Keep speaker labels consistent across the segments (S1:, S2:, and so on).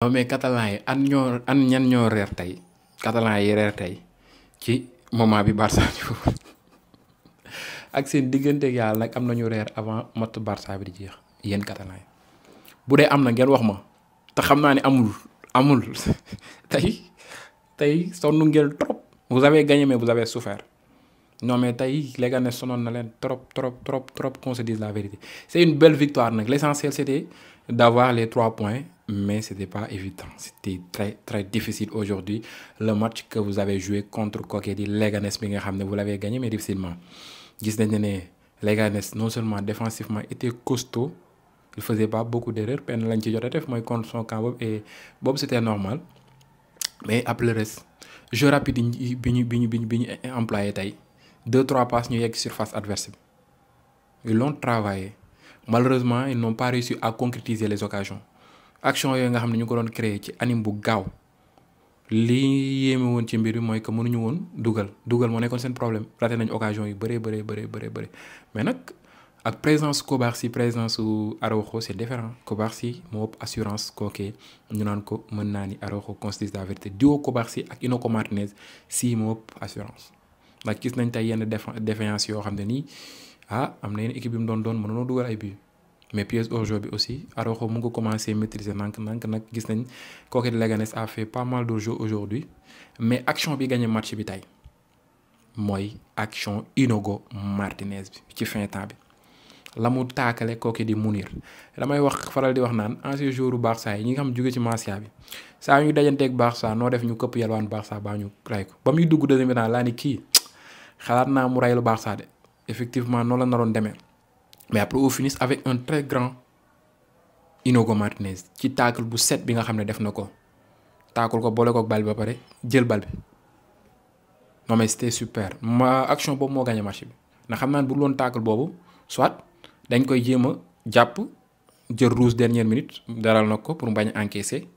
S1: non mais catalan yi ñan ñoo reer tey catalan yi reer tey ci moment bi Barça ak seen digganteeg yàlla nag am nañu reer avant match Barça bi di jeex yéen catalan yi bu dee am na ngeen wax ma te xam naa ne amul tey sonn ngeen trop. Vous avez gagné mais vous avez souffert. Non mais tey Leganés sonoon na leen trop qu'on se dise la vérité. C'est une belle victoire nag. L'essentiel c'était d'avoir les 3 points, mais c'était pas évident. C'était très difficile aujourd'hui. Le match que vous avez joué contre kooku di Leganés bi nga xam ne vous l'avez gagné mais difficilement. Gis nañ ne Leganés non seulement défensivement était costaud, il faisait pas beaucoup d'erreurs, benn lañ ci jot a def mooy contre son camp boobu et boobu c'était normal. Mais après le reste jeu rapide bi ñu employé tey 2-3 passes ñu yegg surface adverse bi ils l'ont travaillé malheureusement ils n'ont pas réussi à concrétiser les occasions action yooyu nga xam ne ñu ko doon créer ci anime bu gaaw li yéeme woon ci mbir bi mooy que mënuñu woon dugal moo nekkoon seen problème raté nañ occasion yu bëree mais nag ak présence Kobarsi présence su Araujo c'est différent Kobarsi moo ëpp assurance kookee ñu naan ko mën naa ni Araujo qu'on se dise la vérité duo Kobarsi ak Inoco Martinez si moo ëpp assurance ndax gis nañ tey yenn défaillance yoo xam ne nii am na yenn équipe yi mu doon mënoon dugal ay buts mais pièce au jeu bi aussi Araujo mu ngi commencer maîtriser nank nag gis nañ kookee di Leganés a fait pas mal de jeux aujourd'hui mais action bi gagné match bi tey mooy action Inoco Martinez bi ci fin temps bi. la mu taakale kooki di Munir damay faral di wax naan ancien joueur bu Barça yi ñi nga xam jóge ci Masia bi saa ñu dajanteeg Barça noo def ñu këpp yalwaan Barça baa ñu ray ko ba muy dugg deuxième mi-temps laa ni kii xalaat naa mu raylu Barça de effectivement noonu la naroon demee mais après au finish avec un très grand Inoco Martinez ci taakal bu set bi nga xam ne def na ko taakal ko boole ko bal bi ba pare jël bal bi non mais c'était super action boobu moo gagné match bi ndax xam naa ne bu loon taakal boobu soit dañ koy jéem a jàpp jël rouge dernière minute daral na ko pour bañ a encaisser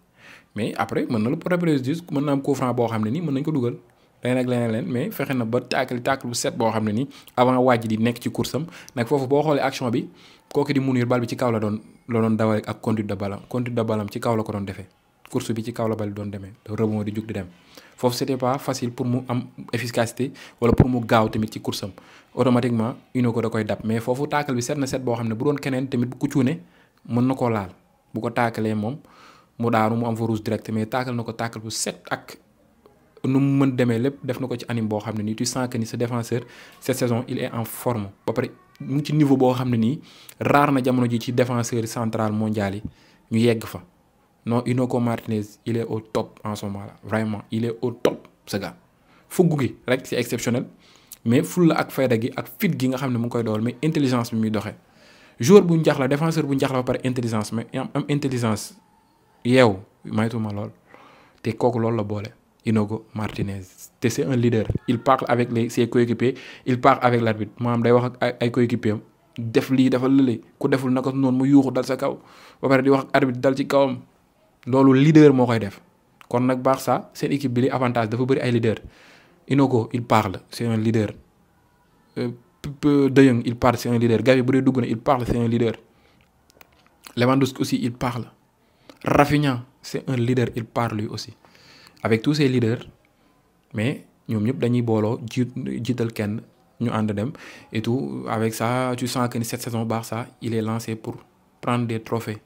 S1: mais après mën na la préparer mën na am coup franc boo xam ne nii mën nañ ko dugal leneen mais fexe na ba taakal bu set boo xam ne nii avant wàjj di nekk ci course am nag foofu boo xoolee action bi kooku di Munir bal bi ci kaw la doon dawal ak conduite de ballon ci kaw la ko doon defee course bi ci kaw la bal doon demee rebond di jug di dem foofu c'était pas facile pour mu am efficacité wala pour mu gaaw tamit ci course am automatiquement Inoco da koy dab mais foofu taakal bi set na set boo xam ne bu doon keneen tamit bu ko cuune mën na koo laal bu ko taakalee moom mu daanu mu am fa rouge direct mais taakal na ko taakal bu set ak nu mu mën demee lépp def na ko ci anime boo xam ne nii tu sens que ni ce défenseur cette saison il est en forme ba pare mu ngi ci niveau boo xam ne nii rare na jamono ji ci défenseur central mondial yi ñu yegg fa. Non, Inoco Martinez, il est au top en ce moment-là. Vraiment, il est au top, ce gars. Fougue gi rek c'est exceptionnel. Mais fulla ak fayda gi ak fit gi nga xam ne mu ngi koy dool mais intelligence bi muy doxee. Joueur bu njax la défenseur bu njax la ba pare intelligence mais am intelligence yeew maytuma lool. Te kooku loolu la boole. Inoco Martinez. Te c'est un leader. Il parle avec ses coéquipiers, il parle avec l'arbitre. Maanaam day wax ak ay coéquipiers am def lii dafa lële ku deful naka noonu mu yuuxu dal sa kaw ba pare di wax ak arbitre dal ci kawam. loolu leader moo koy def kon nag Barça seen équipe bi li avantage dafa bëri ay leader Inoco il parle c'est un leader De Jong il parle c'est un leader Gavi bu dee dugg na il parle c'est un leader Lewandowski aussi il parle Rafinha c'est un leader il parle lui aussi avec tous ces leaders mais ñoom ñëpp dañuy booloo jiital kenn ñu ànd dem et tout avec ça tu sens que ni cette saison Barça il est lancé pour prendre des trophées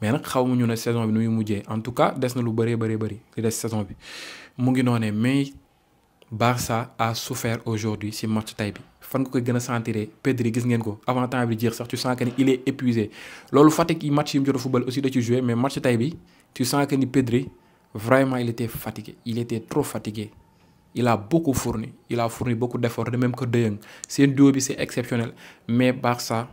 S1: mais nag xaw ma ñu ne saison bi nu muy mujjee en tout cas des na lu bëree li des saison bi mu ngi noonee mais Barça a souffert aujourd'hui si match tey bi fan nga koy gën a sentir Pedri gis ngeen ko avant temps bi jeex sax tu sens que ni il est épuisé loolu fatigue yi match yi mu jot a football aussi da ci joué mais match tey bi tu sens que ni Pedri vraiment il était fatigué il était trop fatigué il a beaucoup fourni beaucoup d'efforts de même que De Jong seen duo bi c'est exceptionnel mais Barça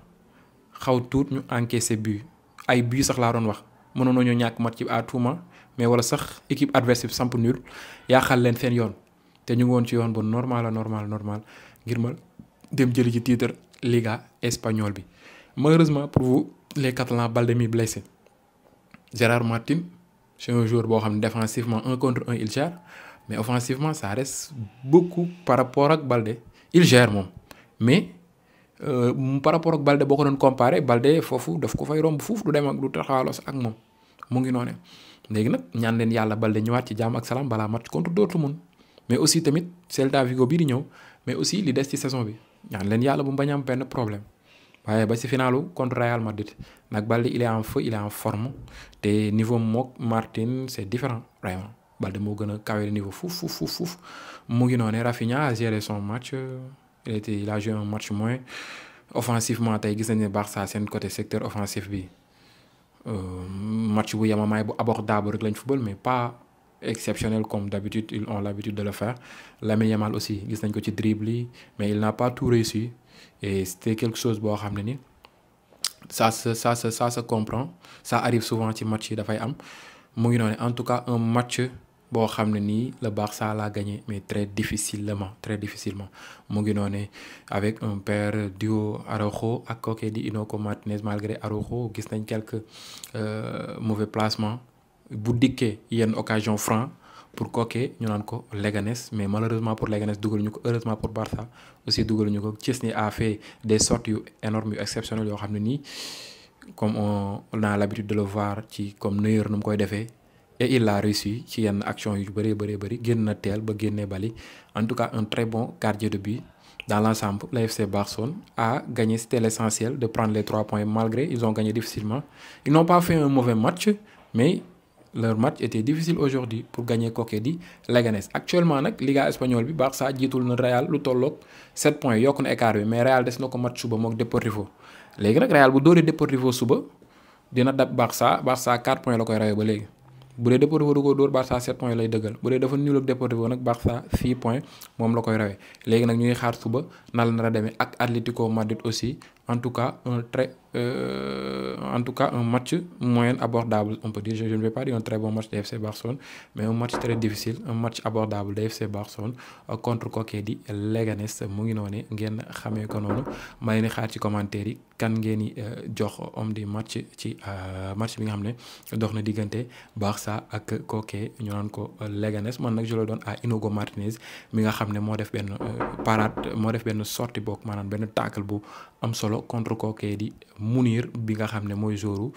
S1: xaw tuut ñu encaissé but ay bii sax laa doon wax mënoon nañoo ñàkk match ci à tout moment mais wala sax équipe adverse bi samp nul yaaxal leen seen yoon te ñu ngi woon ci yoon bu normal ngir ma dem jëli ci titre Liga espagnole bi. Malheureusement pour vous les Catalans Balde mi blessé Gérard Martin c'est un joueur boo xam ne défensivement 1 contre 1 il gère mais offensivement ça reste beaucoup par rapport ak Balde il gère moom mais. Par rapport ak Balde boo ko doon comparé Balde foofu daf ko fay romb foofu du dem ak du taxawaloo ak moom mu ngi noone léegi nag ñaan leen yàlla Balde ñëwaat ci jàmm ak salaam balaa match contre Dortmund mais aussi tamit Celta Vigo bii di ñëw mais aussi li des ci saison bi ñaan leen yàlla bu mu bañ am benn problème waaye ba ci finalu contre Real Madrid nag Balde il est en feu il est en forme te niveau mook Martin c'est différent vraiment Balde moo gën a kawe niveau fuuf mu ngi noonu Rafinha a géré son match il a joué un match moins offensivement tey gis nañ ne Barça seen côté secteur offensif bi match bu yamamaay bu abordable rek lañ football mais pas exceptionnel comme d'habitude ils ont l'habitude de le faire. Lamine Yamal aussi gis nañ ko ci dribble yi mais il n'a pas tout réussi et c'était quelque chose boo xam ne ni ça se comprend ça arrive souvent ci match yi dafay am mu ngi noonu en tout cas un match boo xam ne nii le Barça l'a gagné mais très difficilement mu ngi noonu avec un paire duo Araujo ak kooku di Inigo Martinez malgré Araujo gis nañ quelques mauvais placements bu dikkee yenn occasion franc pour kooku ñu naan ko Leganés mais malheureusement pour Leganés dugaluñu ko heureusement pour Barça aussi dugaluñu ko Chesney a fait des sorties yu énormes yu exceptionnelles yoo xam ne nii comme on a l'habitude de le voir ci comme Neuer nu mu koy defee. Et il a réussi ci yenn action yu bëri génn na teel ba génnee bali en tout cas un très bon gardien de but dans l'ensemble la FC Barcelone a gagné. C'était l'essentiel de prendre les 3 points malgré ils ont gagné difficilement. Ils n'ont pas fait un mauvais match mais leur match était difficile aujourd'hui pour gagner kooku di Leganés. Actuellement nag Liga espagnole bi Barça jiitul na Real lu tolloog 7 points yokk na écart bi mais Real des na ko match suba mook Deportivo léegi nag Real bu dóoree Deportivo suba dina dab Barça 4 points la koy rawee ba léegi. bu dee Deportivo du ko dóor Barça 7 points lay dëggal bu dee dafa nul ak Deportivo nag Barça 6 points moom la koy rawee léegi nag ñu ngi xaar suba nan la nar a demee ak Atlético Madrid aussi en tout cas un match moyen abordable on peut dire je ne vais pas dire un très bon match de FC Barcelone mais un match très difficile un match abordable de FC Barcelone contre kooku di Leganés mu ngi noonu ngeen xamee ko noonu ma leen di xaar ci commentaire yi kan ngeen di jox homme du match ci match bi nga xam ne dox na diggante Barça ak kooku ñu naan ko Leganés man nag je le donne à Inigo Martinez mi nga xam ne moo def benn parade moo def benn sortie bokk maanaam benn tackle bu am solo contre kooku di Munir bi nga xam ne mooy joueur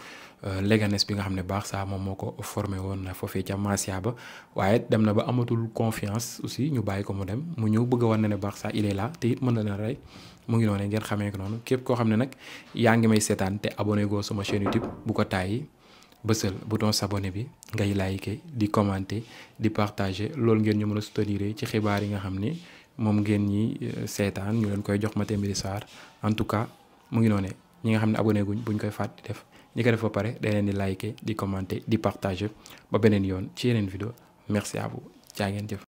S1: Leganés bi nga xam ne Barça moom moo ko formé woon foofee ca Masia ba waaye dem na ba amatul confiance aussi ñu bàyyi ko mu dem mu ñëw bëgg a wane ne Barça il est là te it mën na leen rey mu ngi noonu ngeen xamee ko noonu képp koo xam ne nag yaa ngi may seetaan te abonné goo sama chaîne YouTube bu ko tàyyi bësal bouton s'abonner bi ngay liker di commenter di partager loolu ngeen ñu mën a soutenir ci xibaar yi nga xam ne moom ngeen ñi seetaan ñu leen koy jox matin midi soir en tout cas mu ngi noonu ñi nga xam ne abonné guñ buñ koy fàtte def ñi ko def ba pare day leen di liker di commenter di partager ba beneen yoon ci yeneen vidéo merci à vous jaa ngeen jëf.